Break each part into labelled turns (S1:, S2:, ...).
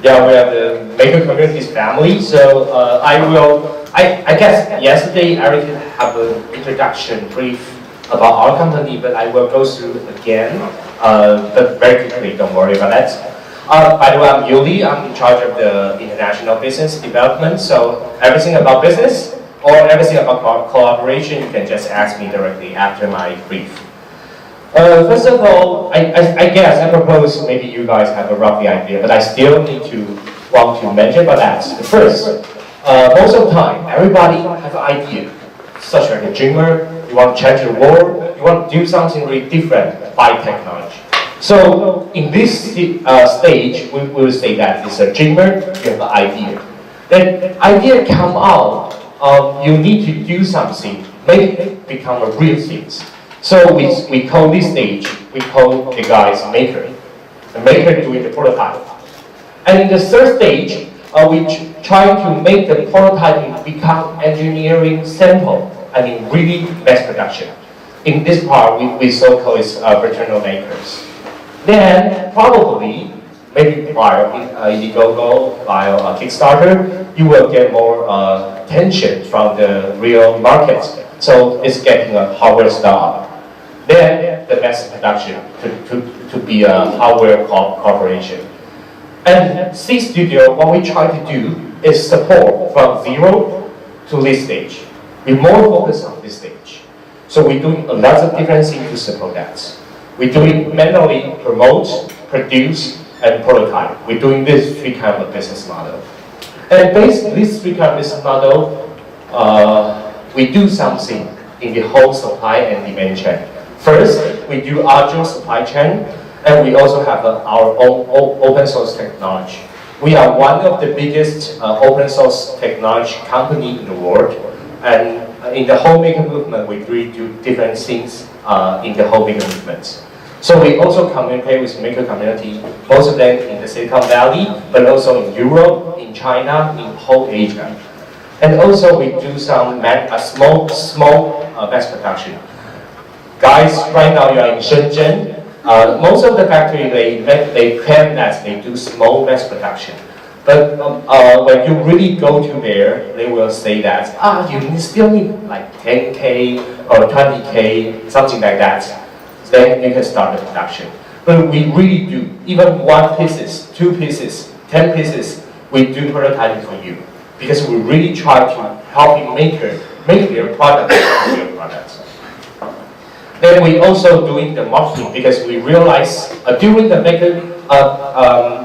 S1: Yeah, we are the maker community's family. So I guess yesterday Eric have an introduction brief about our company, but I will go through again, but very quickly, don't worry about that. By the way, I'm Yuli, I'm in charge of the international business development, so everything about business or everything about collaboration, you can just ask me directly after my brief. First of all, I guess I propose maybe you guys have a rough idea, but I still want to mention about that. First, most of the time, everybody have an idea, such like a dreamer, you want to change the world, you want to do something really different by technology. So in this stage, we will say that it's a dreamer, you have an idea. Then idea come out, you need to do something, make it become a real thing. So we call this stage, we call the guys maker. The maker doing the prototype. And in the third stage, we try to make the prototype become engineering sample, really mass production. In this part, we so call it fraternal makers. Then probably, maybe via Indiegogo, via Kickstarter, you will get more attention from the real market. So it's getting a hardware startup. Then the mass production to be a hardware corporation. And C Studio, what we try to do is support from zero to this stage. We're more focused on this stage. So we're doing a lot of different things to support that. We're doing manually promote, produce, and prototype. We're doing this three kind of business model. And based on this three kind of business model, we do something in the whole supply and demand chain. First, we do agile supply chain, and we also have our own open source technology. We are one of the biggest open source technology company in the world, and in the homemaker movement, we really do different things in the homemaker movement. So we also communicate with maker community, most of them in the Silicon Valley, but also in Europe, in China, in whole Asia. And also we do some small mass production. Guys, right now you are in Shenzhen. Most of the factory, they claim that they do small mass production. But when you really go to there, they will say that, you still need like 10K or 20K, something like that. Then you can start the production. But we really do, even 1 pieces, 2 pieces, 10 pieces, we do prototyping for you. Because we really try to help you make their product real products. Then we also doing the marketing because we realize during the maker,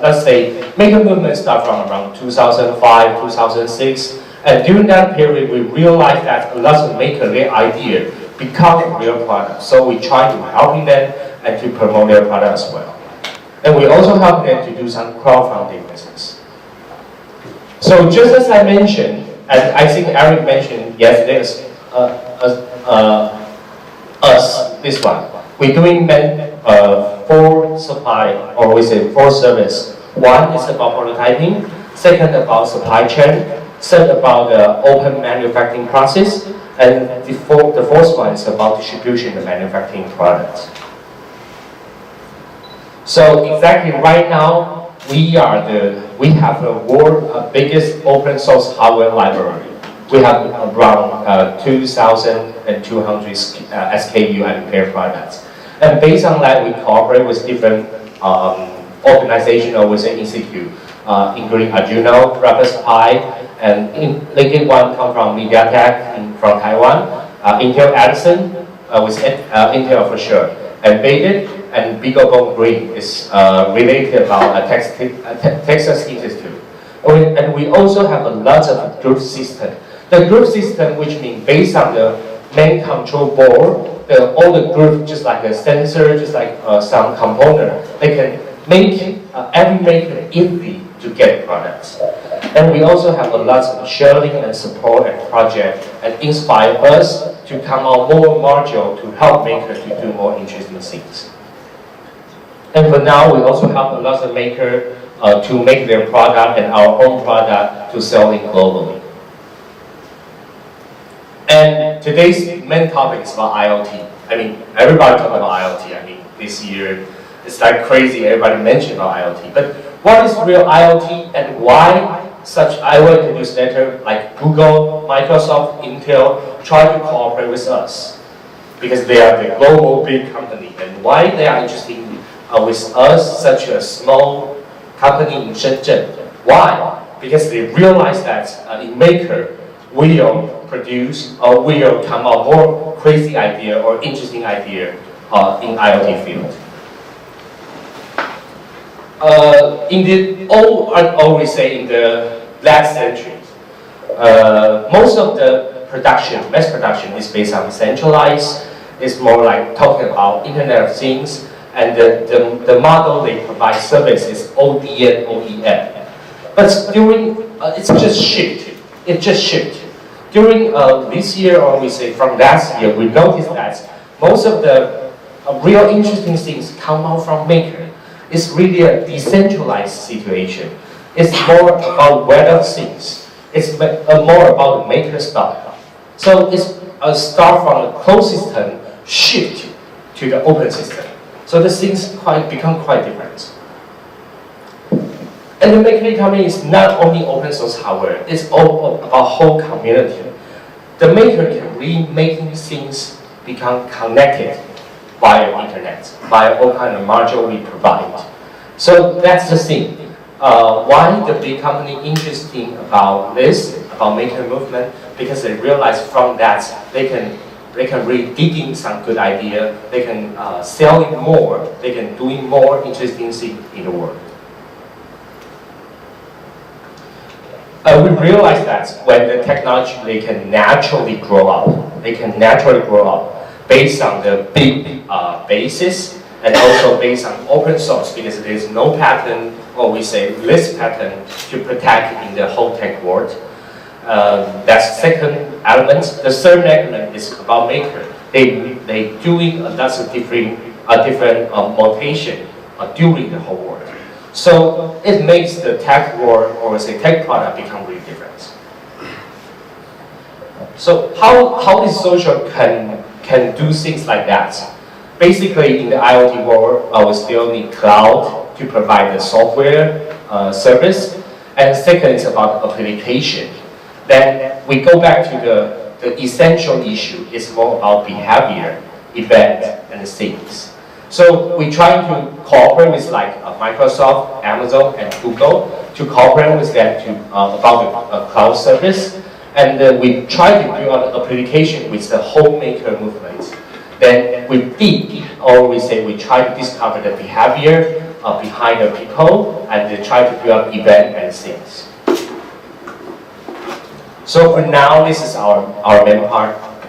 S1: let's say, maker movement start from around 2005, 2006, and during that period we realized that a lot of maker, their idea become real products. So we try to helping them and to promote their product as well. And we also help them to do some crowdfunding business. So just as I mentioned, and I think Eric mentioned yesterday, this one. We're doing 4 supply, or we say 4 service. One is about prototyping, second about supply chain, third about the open manufacturing process, and the fourth one is about distribution of manufacturing products. So exactly right now, we have the world's biggest open source hardware library. We have around 2,200 SKU and repair products. And based on that, we cooperate with different organizations or within institute, including Arduino, Raspberry Pi, and Lincoln One come from MediaTek from Taiwan, Intel Edison with Intel for sure, and Baided and BeagleBone Green is related about Texas Institute. And we also have a lot of group system. The group system, which means based on the main control board, all the group, just like a sensor, just like some component, they can make every maker easily to get products. And we also have a lot of sharing and support and project and inspire us to come out more module to help makers to do more interesting things. And for now, we also help a lot of makers to make their product and our own product to sell it globally. And today's main topic is about IoT. I mean, everybody talk about IoT. I mean, this year, it's like crazy, everybody mentioned about IoT. But What is real IoT and why such I will introduce later, like Google, Microsoft, Intel, try to cooperate with us because they are the global big company, and why they are interested with us, such a small company in Shenzhen. Why? Because they realize that in Maker will produce or will come out more crazy idea or interesting idea in IoT field. In the always say in the last century, most of the production, mass production, is based on centralized. It's more like talking about Internet of Things, and the model they provide service is ODM, OEM. But during it's just shift. It just shift. During this year, or we say from last year, we noticed that most of the real interesting things come out from Maker. It's really a decentralized situation. It's more about web of things. It's more about the Maker stuff. So it's a start from a closed system, shift to the open system. So the things become quite different. And the Maker economy is not only open source hardware, it's all about whole community. The Maker can really make things become connected via internet, via all kind of module we provide. So that's the thing. Why the big company interesting about this, about Maker movement, because they realize from that they can really dig in some good idea, they can sell it more, they can do more interesting things in the world. We realize that when the technology they can naturally grow up based on the big basis and also based on open source because there is no patent or we say less patent to protect in the whole tech world. That's the second element. The third element is about Maker. They doing lots of different mutation during the whole world. So it makes the tech world or say tech product become really different. So how is social can do things like that? Basically, in the IoT world, we still need cloud to provide the software service, and second is about application. Then we go back to the essential issue. It's more about behavior, event, and things. So we try to cooperate with like Microsoft, Amazon, and Google to cooperate with them to about the cloud service, and we try to build an application with the whole Maker movement. Then we dig, or we say we try to discover the behavior behind the people, and they try to build event and things. So for now, this is our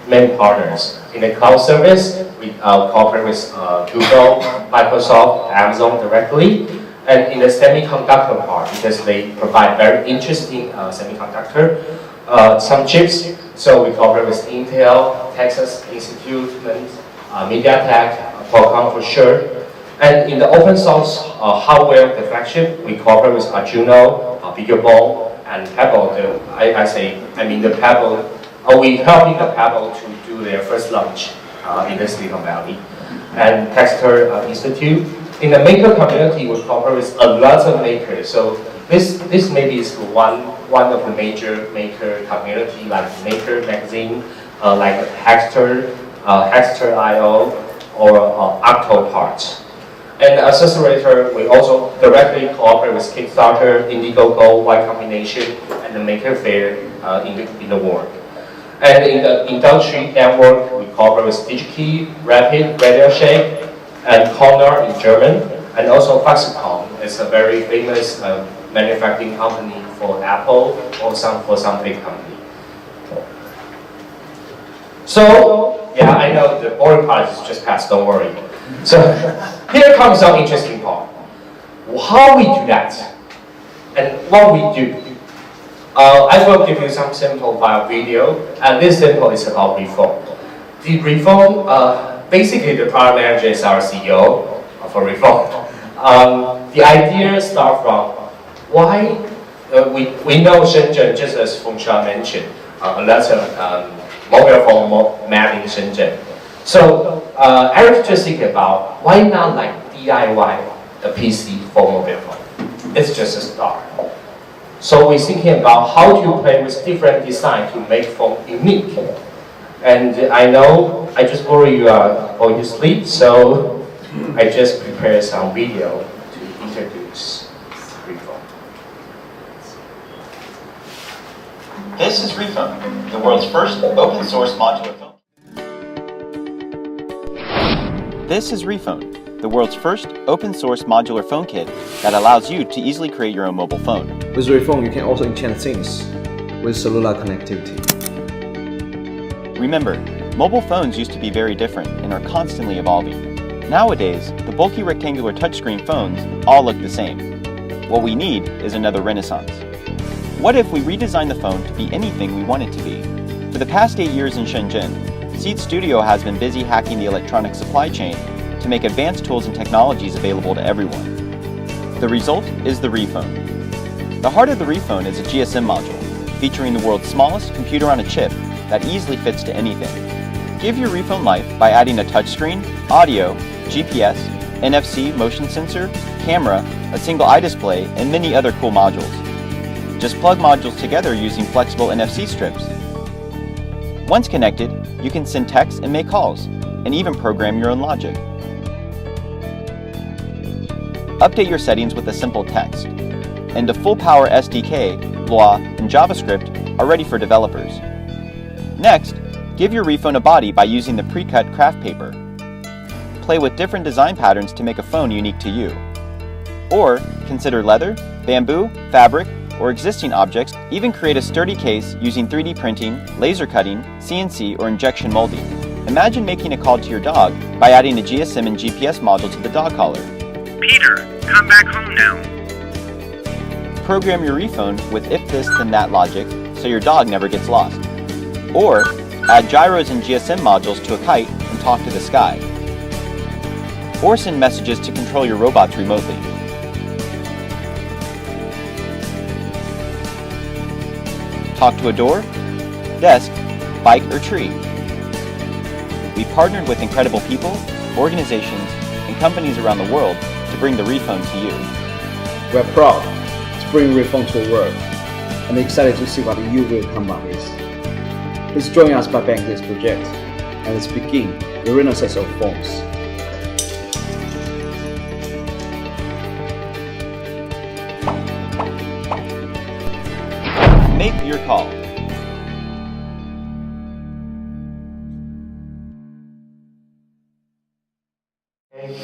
S1: main partners. In the cloud service, we cooperate with Google, Microsoft, Amazon directly. And in the semiconductor part, because they provide very interesting semiconductor, some chips, so we cooperate with Intel, Texas Institute, MediaTek, Qualcomm for sure. And in the open source hardware, the flagship, we cooperate with Arduino, BeagleBone, and Pebble. I mean the Pebble. We helping the Pebble to do their first launch in the Silicon Valley, and Texas Institute. In the Maker community, we cooperate with a lot of makers. So this maybe is one of the major Maker community, like Maker magazine, like Hackster.io, or Octopart. And Accelerator, we also directly cooperate with Kickstarter, Indiegogo, Y Combination, and the Maker Fair in the world. And in the industry network, we cooperate with DigiKey, Rapid, RadioShack, and Corner in German, and also Foxconn. It's a very famous manufacturing company for Apple or for some big company. So, yeah, I know the boring part is just past, don't worry. So, here comes some interesting part. How we do that, and what we do. I will give you some sample via video, and this sample is about reform. The reform, basically the product manager is our CEO for reform. The idea starts from why we know Shenzhen, just as Feng Sha mentioned, a lot of mobile phone made in Shenzhen. So Eric just think about why not like DIY a PC for mobile phone. it's just a start. So we're thinking about how to play with different design to make phone unique. And I know I just worry you are going to sleep, so I just prepared some video to introduce Refone.
S2: This is Refone, the world's first open source modular phone. This is Refone, the world's first open source modular phone kit that allows you to easily create your own mobile phone.
S3: With Refone, you can also enchant things with cellular connectivity.
S2: Remember, mobile phones used to be very different and are constantly evolving. Nowadays, the bulky rectangular touchscreen phones all look the same. What we need is another renaissance. What if we redesign the phone to be anything we want it to be? For the past 8 years in Shenzhen, Seed Studio has been busy hacking the electronic supply chain to make advanced tools and technologies available to everyone. The result is the Refone. The heart of the Refone is a GSM module, featuring the world's smallest computer on a chip that easily fits to anything. Give your Refone life by adding a touchscreen, audio, GPS, NFC motion sensor, camera, a single eye display, and many other cool modules. Just plug modules together using flexible NFC strips. Once connected, you can send texts and make calls, and even program your own logic. Update your settings with a simple text, and the full-power SDK, Lua, and JavaScript are ready for developers. Next, give your Refone a body by using the pre-cut craft paper. Play with different design patterns to make a phone unique to you. Or consider leather, bamboo, fabric, or existing objects. Even create a sturdy case using 3D printing, laser cutting, CNC, or injection molding. Imagine making a call to your dog by adding a GSM and GPS module to the dog collar.
S4: Peter, come back home now.
S2: Program your Refone with if this then that logic so your dog never gets lost. Or add gyros and GSM modules to a kite and talk to the sky. Or send messages to control your robots remotely. Talk to a door, desk, bike, or tree. We partnered with incredible people, organizations, and companies around the world to bring the Refone to you.
S3: We're proud to bring Refone to the world and excited to see what you will come up with. Please join us by backing this project and let's begin the renaissance of phones.
S2: Make your call.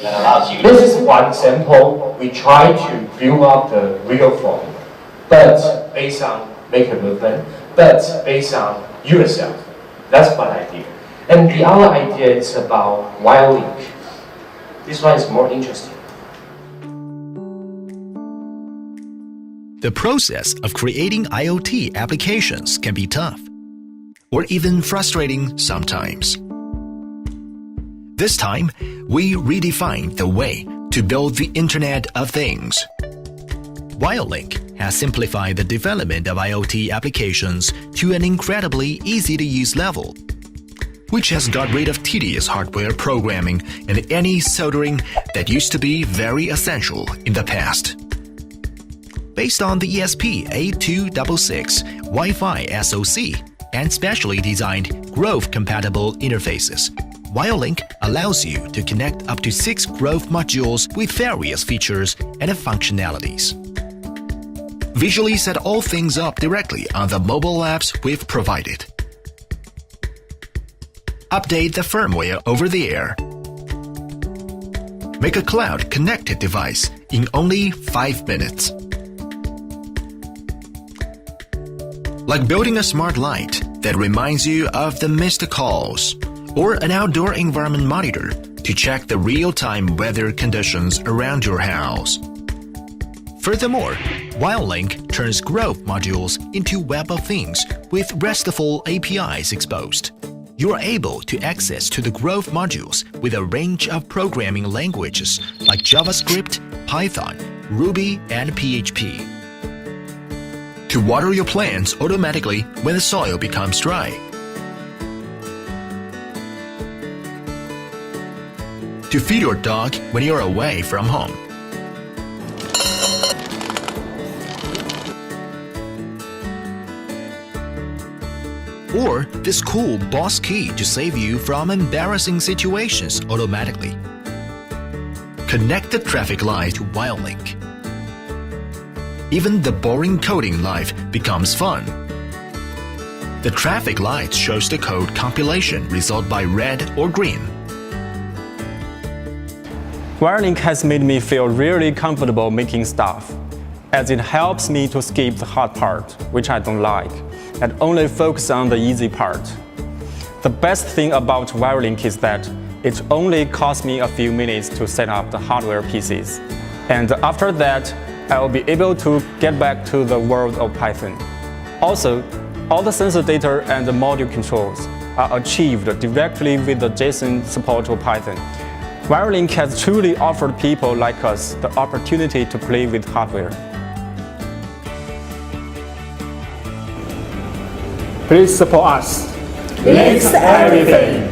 S2: That allows you.
S1: This is one example. We try to build up the real phone, but based on maker movement, but based on yourself. That's one idea. And the other idea is about Wirelink. This one is more interesting.
S5: The process of creating IoT applications can be tough, or even frustrating sometimes. This time, we redefined the way to build the Internet of Things. Wirelink has simplified the development of IoT applications to an incredibly easy-to-use level, which has got rid of tedious hardware programming and any soldering that used to be very essential in the past. Based on the ESP8266 Wi-Fi SoC and specially designed Grove-compatible interfaces, Wirelink allows you to connect up to 6 Grove modules with various features and functionalities. Visually set all things up directly on the mobile apps we've provided. Update the firmware over the air. Make a cloud-connected device in only 5 minutes. Like building a smart light that reminds you of the missed calls, or an outdoor environment monitor to check the real-time weather conditions around your house. Furthermore, Wirelink turns Grove modules into Web of Things with RESTful APIs exposed. You are able to access to the Grove modules with a range of programming languages like JavaScript, Python, Ruby, and PHP. To water your plants automatically when the soil becomes dry. To feed your dog when you're away from home. or this cool boss key to save you from embarrassing situations automatically. Connect the traffic light to WireLink. Even the boring coding life becomes fun. The traffic light shows the code compilation result by red or green.
S6: WireLink has made me feel really comfortable making stuff, as it helps me to skip the hard part, which I don't like, and only focus on the easy part. The best thing about WireLink is that it only costs me a few minutes to set up the hardware pieces, and after that, I will be able to get back to the world of Python. Also, all the sensor data and the module controls are achieved directly with the JSON support of Python. WireLink has truly offered people like us the opportunity to play with hardware.
S7: Please support us.
S6: Links everything.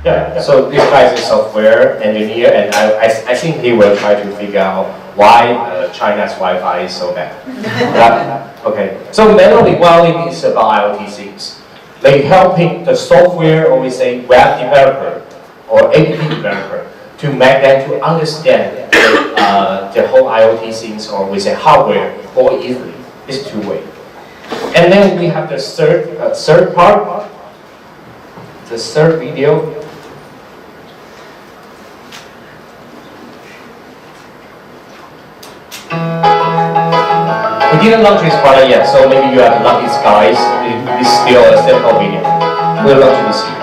S1: Yeah, so this guy is a software engineer, and I think he will try to figure out why China's Wi-Fi is so bad. Okay, so mainly WireLink is about IoT things, like helping the software, or we say web developer or app developer, to make them to understand the whole IoT things, or we say hardware, more easily. It's two-way. And then we have the third part, the third video. We didn't launch this product yet, so maybe you have lucky guys. It's still a sample video. We'll launch it this year.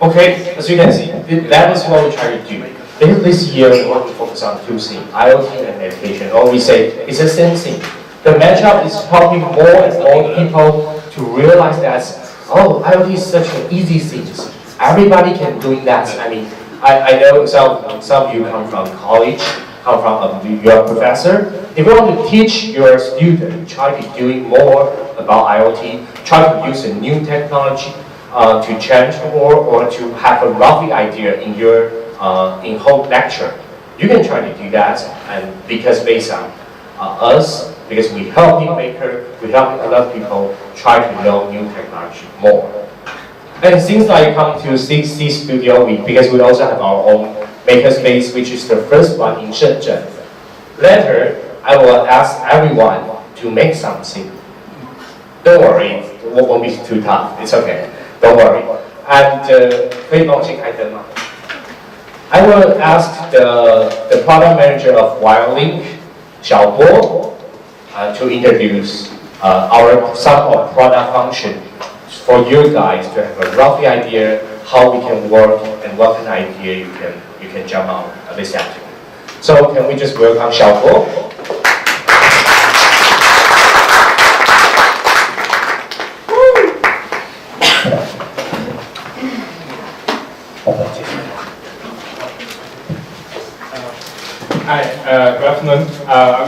S1: Okay, as you can see, that is what we try to do. This year, we want to focus on two things, IoT and education, or we say it's the same thing. The matchup is helping more and more people to realize that, oh, IoT is such an easy thing. Everybody can do that. I mean, I know some of you come from college, come from you're a professor. If you want to teach your student, try to doing more about IoT, try to use a new technology, to change or to have a rough idea in your in whole lecture. You can try to do that, and because based on us, because we help maker, we help a lot of people try to know new technology more. And since I come to C Studio, because we also have our own makerspace, which is the first one in Shenzhen. Later, I will ask everyone to make something. Don't worry, it won't be too tough. It's okay. Don't worry. And 可以帮我先开灯吗? I will ask the product manager of WireLink, Xiaobo, to introduce some of product function for you guys to have a rough idea how we can work and what kind of idea you can jump on this afternoon. So can we just welcome Xiaobo?
S7: Hi, good afternoon. I'm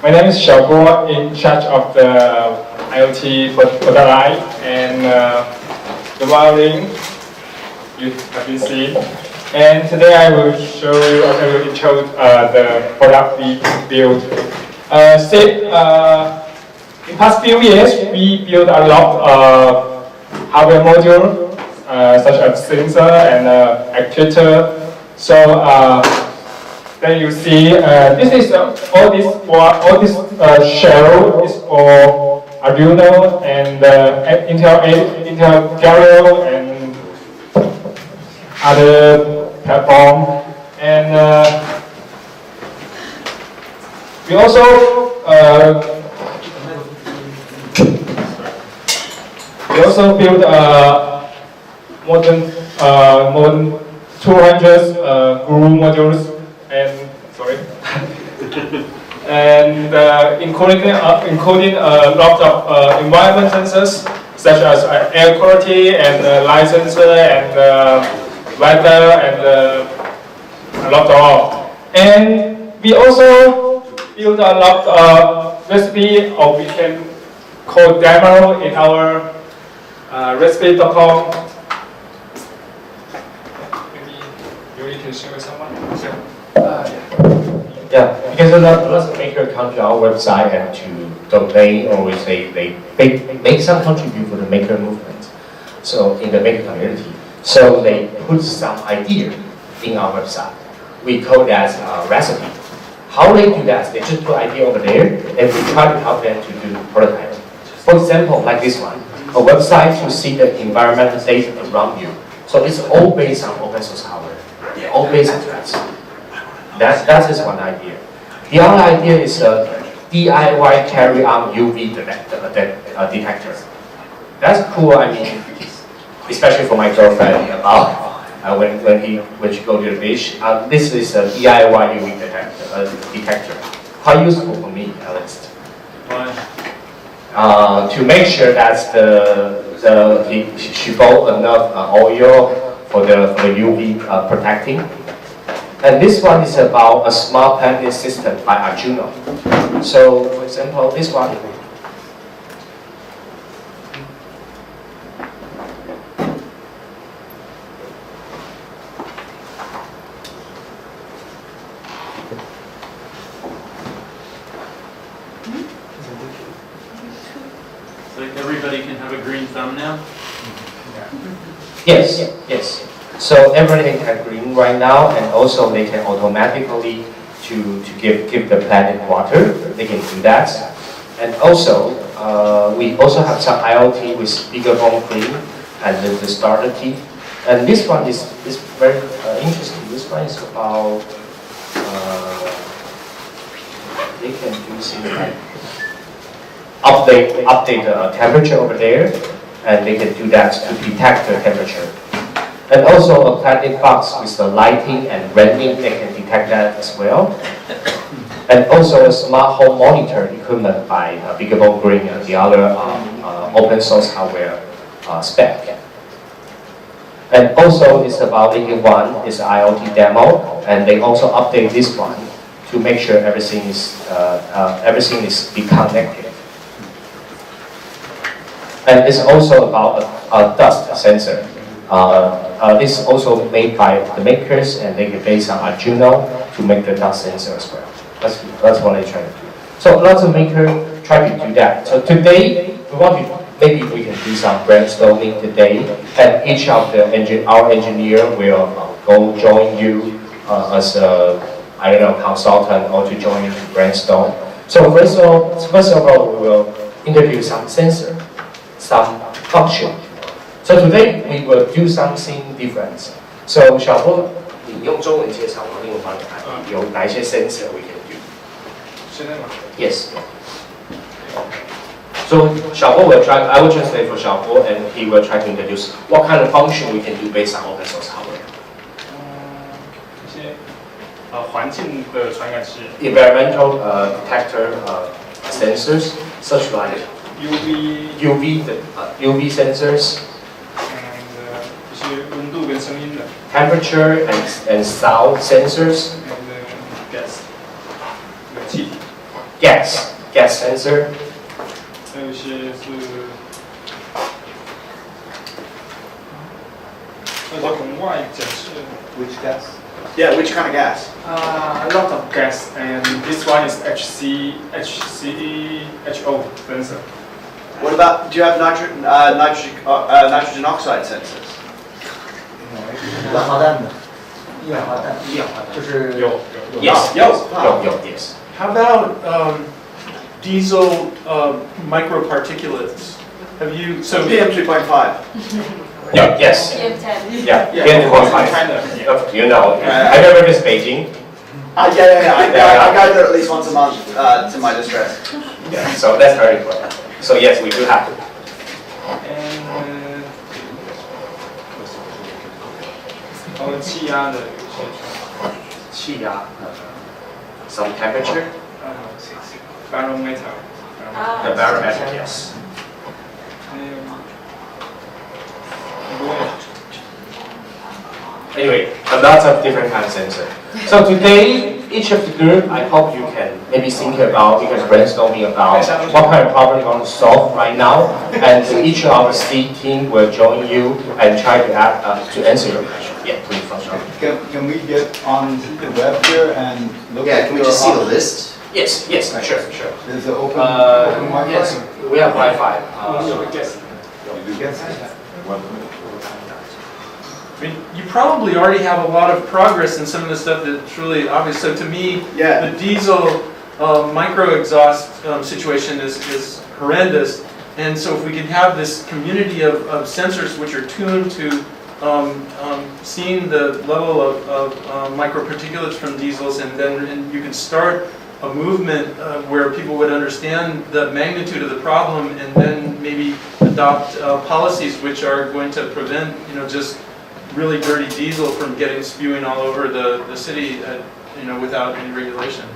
S7: My name is Xiaoguo, in charge of the IoT product line and the wiring you have been seeing. And today I will show you, I will intro the product we built. In past few years, we built a lot of hardware module, such as sensor and actuator. So then you see, this is all this shell is for Arduino and Intel Galileo and other platform. And we also built more than 200 guru modules and including a lot of environment sensors such as air quality and light sensor and weather and a lot of. And we also build a lot of recipe, or we can call demo in our recipe.com. Maybe you can show someone.
S1: Yeah, because a lot of makers come to our website and to donate, or we say they make some contribute for the maker movement. So in the maker community, so they put some idea in our website. We call that recipe. How they do that? They just put idea over there, and we try to help them to do prototype. For example, like this one, a website to see the environmental data around you. So it's all based on open source hardware. All based on that. That is one idea. The other idea is a DIY carry-on UV detector. That's cool. I mean, especially for my girlfriend about when she go to the beach. This is a DIY UV detector. How useful for me, at least. To make sure that she bought enough oil for the UV protecting. And this one is about a smart planning system by Arduino. So, for example, this one.
S8: So everybody can have a green thumb now?
S1: Yes, yes. So everything can green right now, and also they can automatically to give the planet water. They can do that, and also we also have some IoT with bigger bone green and the starter key. And this one is very interesting. This one is about they can do things like update the temperature over there, and they can do that to detect the temperature. And also a plastic box with the lighting and rendering, they can detect that as well. And also a smart home monitor equipment by Bigabone Green and the other open source hardware spec. And also it's about making one is IoT demo, and they also update this one to make sure everything is be connected. And it's also about a dust sensor. This is also made by the makers, and they can base on Arduino to make the dust sensor as well. That's what I try to do. So lots of makers try to do that. So today we want to maybe we can do some brainstorming today, and each of our engineer will go join you as a consultant, or to join you to brainstorm. So first of all, we will introduce some sensor, some function. So today we will do something different. So 小波，你用中文介绍，我用英文帮你看，有哪一些 sensor we can do?
S7: 现在吗？
S1: Yes. So Xiaobo I will translate for Xiaobo, and he will try to introduce what kind of function we can do based on open source hardware.
S7: 一些环境的传感器
S1: Environmental detector sensors, such like UV sensors. Temperature and sound sensors.
S7: gas 气体
S1: gas sensor.
S7: 还有一些是那红外检测。
S3: Which gas?
S9: Yeah, which kind of gas?
S7: A lot of gas, and this one is HCHO sensor.
S9: What about, do you have nitrogen oxide sensors?
S10: 一氧化氮的，一氧化氮，就是
S7: 有
S1: Yes, yes.
S8: How about diesel microparticulates? Have you so
S9: PM 2.5.
S1: Yeah, yes.
S11: PM10.
S1: Yeah,
S7: Yeah,
S1: PM 2.5.
S7: China, yeah.
S1: Oh, you know, I remember this Beijing.
S9: Yeah. I go there at least once a month to my distress.
S1: Yeah, so that's very important. So yes, we do have.
S7: And 气压的有些
S1: 气压 some temperature,
S7: barometer.
S1: the barometer, yes. Anyway, a lot of different kinds of sensor. So today, each of the group, I hope you can maybe think about, you can brainstorming about what kind of problem you want to solve right now, and each of our C team will join you and try to answer your question. Yeah, please, François.
S3: Can we get on the web here and look
S10: Yeah,
S3: at
S10: can we
S3: your
S10: just see the
S3: options?
S10: list?
S1: Yes, sure.
S3: There's an open Wi-Fi?
S1: Yes, we have Wi-Fi.
S3: Yes.
S8: I mean, you probably already have a lot of progress in some of the stuff that's really obvious. So to me,
S9: Yeah.
S8: the diesel micro exhaust situation is horrendous. And so if we can have this community of sensors which are tuned to seeing the level of microparticulates from diesels, and then you can start a movement where people would understand the magnitude of the problem, and then maybe adopt policies which are going to prevent, just really dirty diesel from spewing all over the city, without any regulation.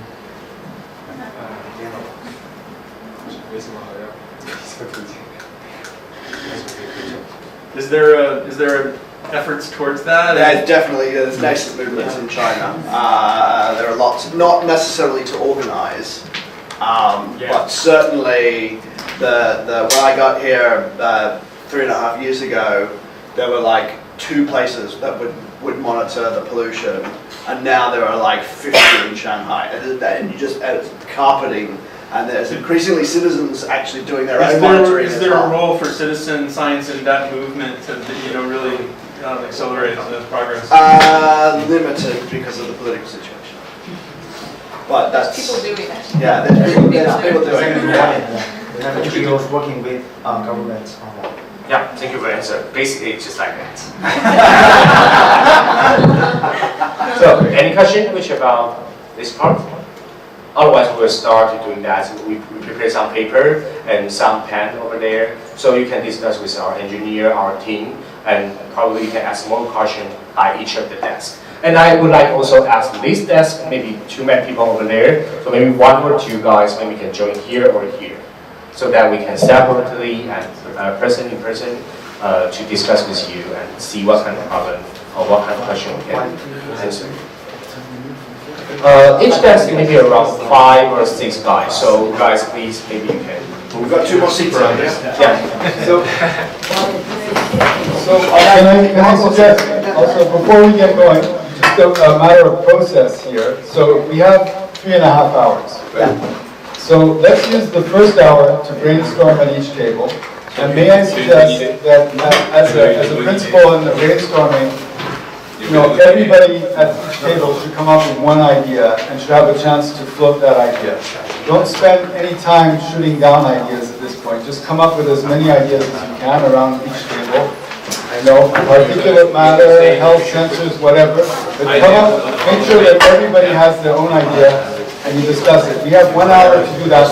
S8: Is there efforts towards that?
S9: There's nascent movements in China. There are lots, not necessarily to organize, but certainly when I got here 3.5 years ago, there were like 2 places that would monitor the pollution, and now there are like 50 in Shanghai, and you just carpeting. And there's increasingly citizens actually doing their own monitoring.
S8: Is there a role for citizen science in that movement to really accelerate the progress?
S9: Limited because of the political situation. But that's
S11: People doing it.
S9: Yeah, there's people doing it.
S10: We have NGOs working with governments on that.
S1: Yeah, thank you for the answer. Basically, it's just like that. So, any question which about this part? Otherwise, we'll start doing that. We prepare some paper and some pen over there, so you can discuss with our engineer, our team, and probably you can ask more questions by each of the desks. And I would like also ask this desk, maybe 2 many people over there, so maybe 1 or 2 guys maybe can join here or here, so that we can separately and person in person to discuss with you and see what kind of problem or what kind of question we can answer. Each desk may be around 5 or 6 guys, so guys, please, maybe you can.
S9: We've got 2 more seats around here.
S1: Yeah.
S12: So can I suggest, also before we get going, just a matter of process here. So we have 3.5 hours. Right? So let's use the first hour to brainstorm at each table. And may I suggest that as a principle in the brainstorming, everybody at each table should come up with one idea and should have a chance to float that idea. Don't spend any time shooting down ideas at this point. Just come up with as many ideas as you can around each table. Particulate matter, health sensors, whatever. But come up, make sure that everybody has their own idea and you discuss it. We have 1 hour to do that.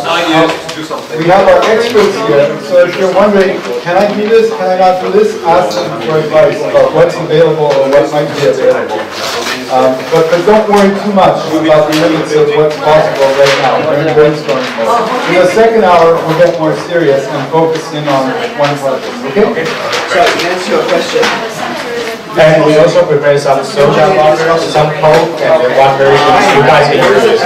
S12: We have our experts here, so if you're wondering, can I do this, can I not do this, ask them for advice about what's available or what might be available. But don't worry too much about the limits of what's possible right now. We're in brainstorming mode. In the second hour, we'll get more serious and focus in on one project. Okay?
S9: So to answer your question,
S1: And we also prepare some soda water, some Coke, and water. You guys can use it.